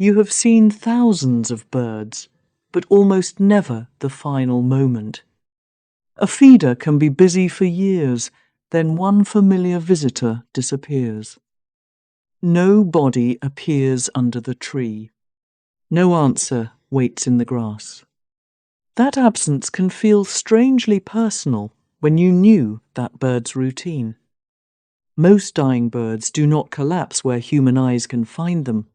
You have seen thousands of birds, but almost never the final moment. A feeder can be busy for years, then one familiar visitor disappears. No body appears under the tree. No answer waits in the grass. That absence can feel strangely personal when you knew that bird's routine. Most dying birds do not collapse where human eyes can find them.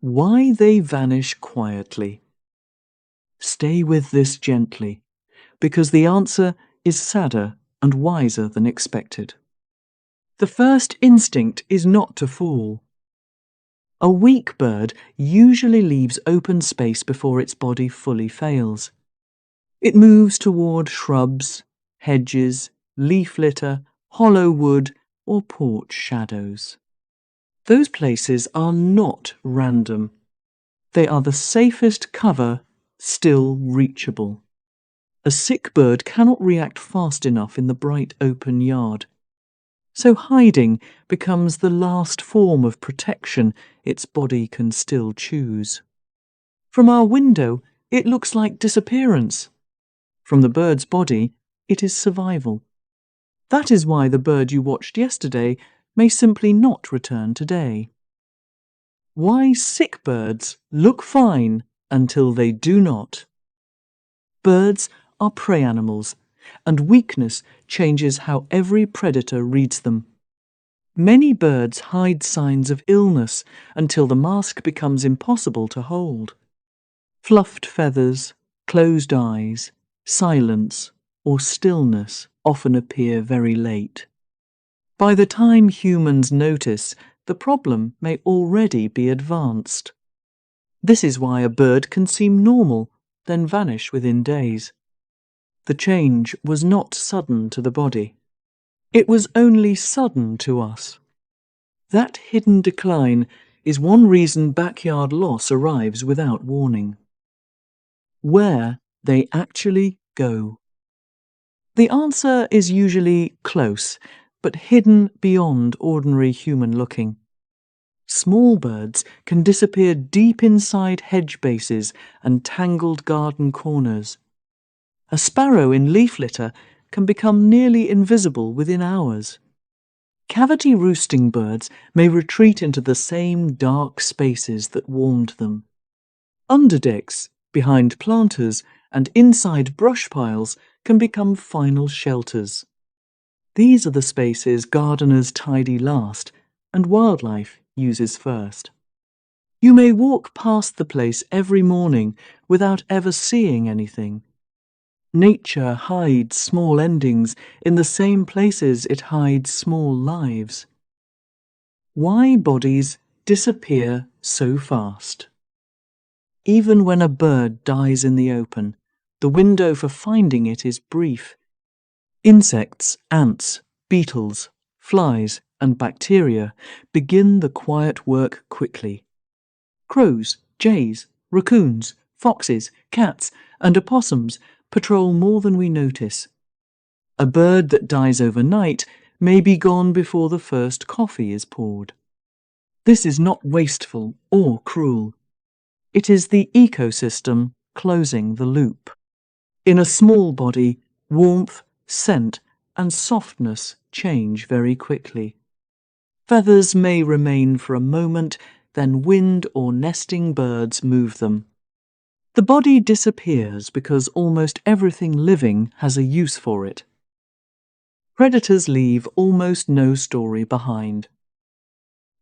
Why they vanish quietly? Stay with this gently, because the answer is sadder and wiser than expected. The first instinct is not to fall. A weak bird usually leaves open space before its body fully fails. It moves toward shrubs, hedges, leaf litter, hollow wood, or porch shadows. Those places are not random. They are the safest cover, still reachable. A sick bird cannot react fast enough in the bright open yard. So hiding becomes the last form of protection its body can still choose. From our window, it looks like disappearance. From the bird's body, it is survival. That is why the bird you watched yesterday may simply not return today. Why sick birds look fine until they do not. Birds are prey animals, and weakness changes how every predator reads them. Many birds hide signs of illness until the mask becomes impossible to hold. Fluffed feathers, closed eyes, silence, or stillness often appear very late. By the time humans notice, the problem may already be advanced. This is why a bird can seem normal, then vanish within days. The change was not sudden to the body. It was only sudden to us. That hidden decline is one reason backyard loss arrives without warning. Where they actually go. The answer is usually close, but hidden beyond ordinary human looking. Small birds can disappear deep inside hedge bases and tangled garden corners. A sparrow in leaf litter can become nearly invisible within hours. Cavity roosting birds may retreat into the same dark spaces that warmed them. Underdecks, behind planters, and inside brush piles can become final shelters. These are the spaces gardeners tidy last and wildlife uses first. You may walk past the place every morning without ever seeing anything. Nature hides small endings in the same places it hides small lives. Why bodies disappear so fast? Even when a bird dies in the open, the window for finding it is brief. Insects, ants, beetles, flies, and bacteria begin the quiet work quickly. Crows, jays, raccoons, foxes, cats, and opossums patrol more than we notice. A bird that dies overnight may be gone before the first coffee is poured. This is not wasteful or cruel. It is the ecosystem closing the loop. In a small body, warmth, scent, and softness change very quickly. Feathers may remain for a moment, then wind or nesting birds move them. The body disappears because almost everything living has a use for it. Predators leave almost no story behind.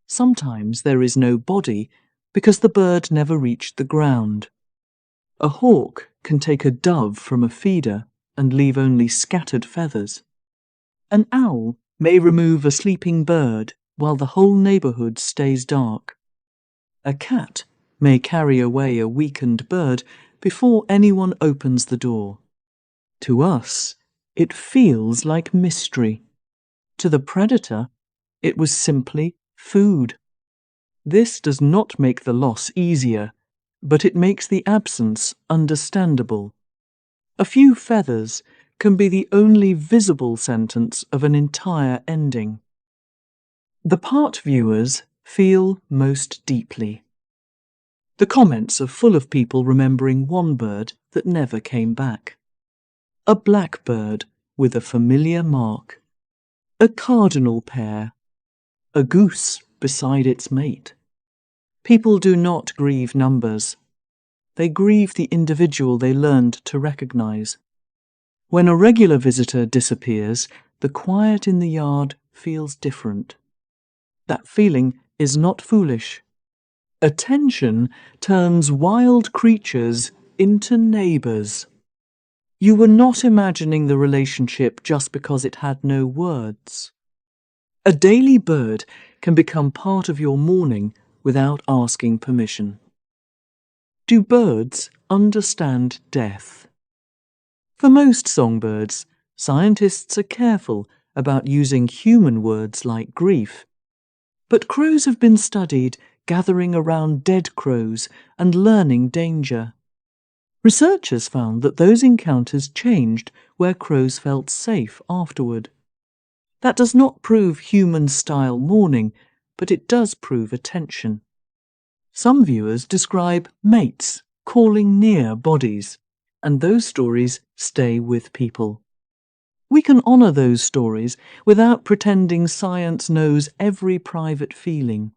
Sometimes there is no body because the bird never reached the ground. A hawk can take a dove from a feeder and leave only scattered feathers. An owl may remove a sleeping bird while the whole neighbourhood stays dark. A cat may carry away a weakened bird before anyone opens the door. To us, it feels like mystery. To the predator, it was simply food. This does not make the loss easier, but it makes the absence understandable. A few feathers can be the only visible sentence of an entire ending. The part viewers feel most deeply. The comments are full of people remembering one bird that never came back. A blackbird with a familiar mark. A cardinal pair. A goose beside its mate. People do not grieve numbers. They grieve the individual they learned to recognize. When a regular visitor disappears, the quiet in the yard feels different. That feeling is not foolish. Attention turns wild creatures into neighbours. You were not imagining the relationship just because it had no words. A daily bird can become part of your morning without asking permission. Do birds understand death? For most songbirds, scientists are careful about using human words like grief. But crows have been studied gathering around dead crows and learning danger. Researchers found that those encounters changed where crows felt safe afterward. That does not prove human-style mourning, but it does prove attention. Some viewers describe mates calling near bodies, and those stories stay with people. We can honour those stories without pretending science knows every private feeling.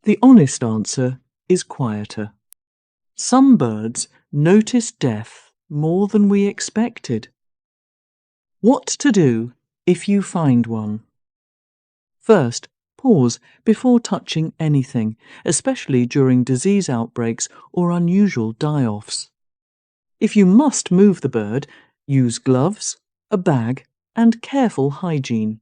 The honest answer is quieter. Some birds notice death more than we expected. What to do if you find one? First, pause before touching anything, especially during disease outbreaks or unusual die-offs. If you must move the bird, use gloves, a bag, and careful hygiene.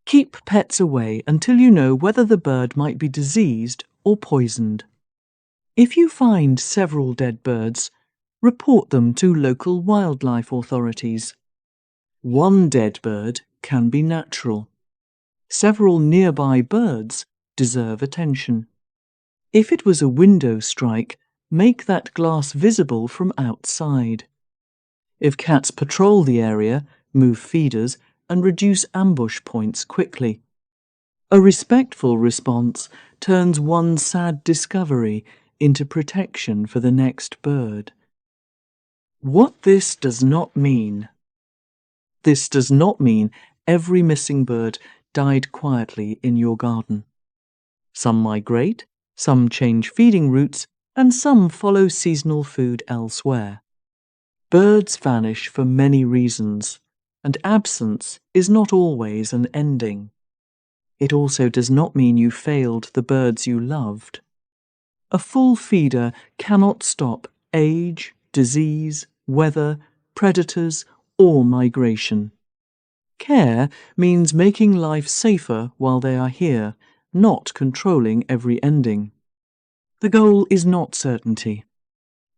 Keep pets away until you know whether the bird might be diseased or poisoned. If you find several dead birds, report them to local wildlife authorities. One dead bird can be natural. Several nearby birds deserve attention. If it was a window strike, make that glass visible from outside. If cats patrol the area, move feeders and reduce ambush points quickly. A respectful response turns one sad discovery into protection for the next bird. What this does not mean. This does not mean every missing bird died quietly in your garden. Some migrate, some change feeding routes, and some follow seasonal food elsewhere. Birds vanish for many reasons, and absence is not always an ending. It also does not mean you failed the birds you loved. A full feeder cannot stop age, disease, weather, predators, or migration. Care means making life safer while they are here, not controlling every ending. The goal is not certainty.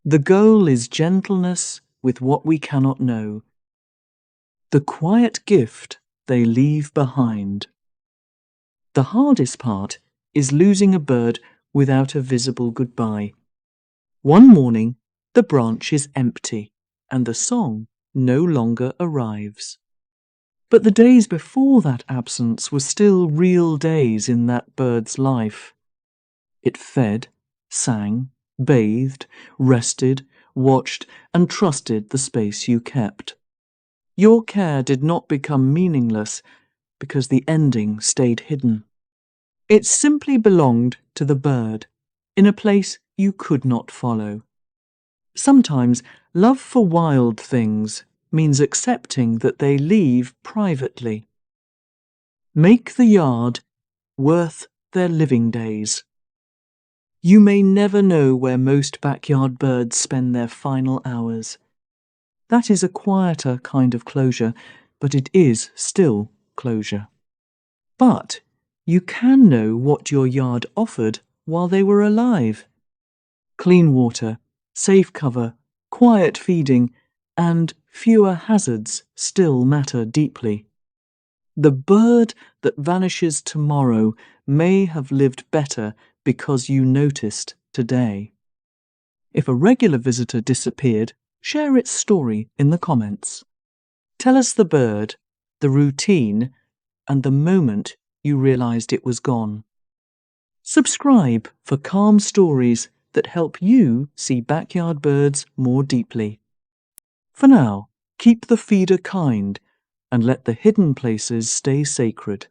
The goal is gentleness with what we cannot know. The quiet gift they leave behind. The hardest part is losing a bird without a visible goodbye. One morning, the branch is empty, and the song no longer arrives. But the days before that absence were still real days in that bird's life. It fed, sang, bathed, rested, watched, and trusted the space you kept. Your care did not become meaningless because the ending stayed hidden. It simply belonged to the bird, in a place you could not follow. Sometimes love for wild things means accepting that they leave privately. Make the yard worth their living days. You may never know where most backyard birds spend their final hours. That is a quieter kind of closure, but it is still closure. But you can know what your yard offered while they were alive. Clean water, safe cover, quiet feeding, and fewer hazards still matter deeply. The bird that vanishes tomorrow may have lived better because you noticed today. If a regular visitor disappeared, share its story in the comments. Tell us the bird, the routine, and the moment you realised it was gone. Subscribe for calm stories that help you see backyard birds more deeply. For now, keep the feeder kind and let the hidden places stay sacred.